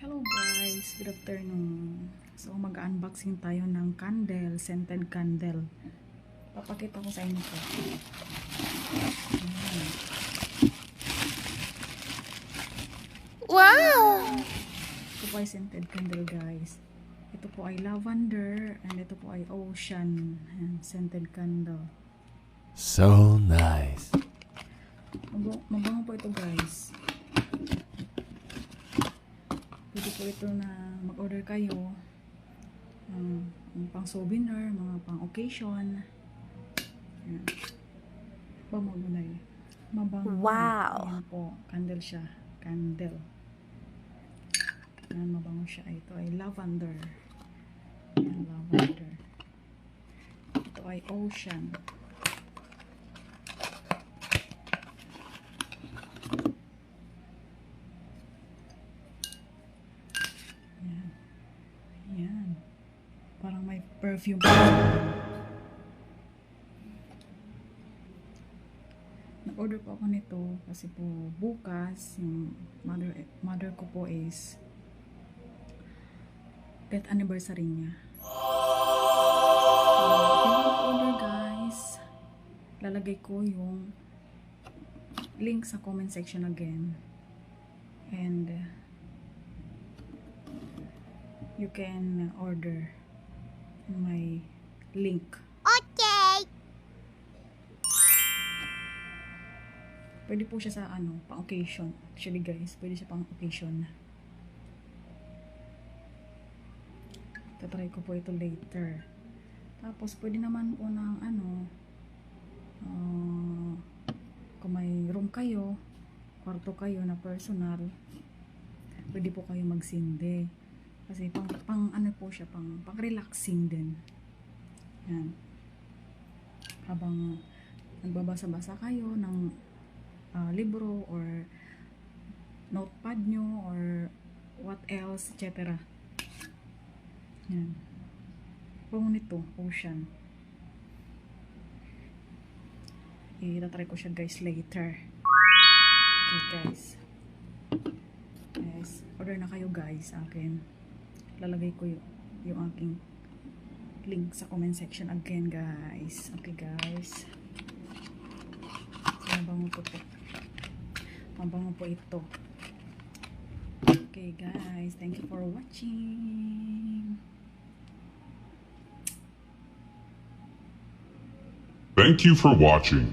Hello guys, good afternoon. So mag-unboxing tayo ng candle, scented candle. Papakita ko sa inyo to. Ayan. Wow! Ito po ay scented candle guys. Ito po ay lavender and ito po ay ocean. Ayan, scented candle. So nice. Mabango po ito guys. Pwede po ito na mag-order kayo pang souvenir, mga pang occasion. Ayan. Mabango. Wow. Ayan po, candle siya. Candle. Ayan, mabango siya. Ito ay lavender. Ayan, lavender. Ito ay ocean. Ayan. Parang may perfume. Nag-order po ako nito kasi po bukas yung mother ko po is death anniversary niya. So, order guys. Lalagay ko yung link sa comment section again. And you can order in my link. Okay. Pwede po siya sa pang occasion. Actually guys, pwede siya pang occasion. Tatry ko po ito later. Tapos pwede naman po ng kung may room kayo, kwarto kayo na personal, pwede po kayo magsindi. Kasi pang ano po siya, pang relaxing din. Yan. Habang nagbabasa-basa kayo ng libro or notepad nyo or what else, etc. Yan. Pango nito, ocean. Itatry ko siya guys later. Okay guys. Yes. Order na kayo guys sa akin. Lalagay ko yung aking link sa comment section again guys. Okay guys. Mabango po ito. Mabango po ito. Okay guys. Thank you for watching. Thank you for watching.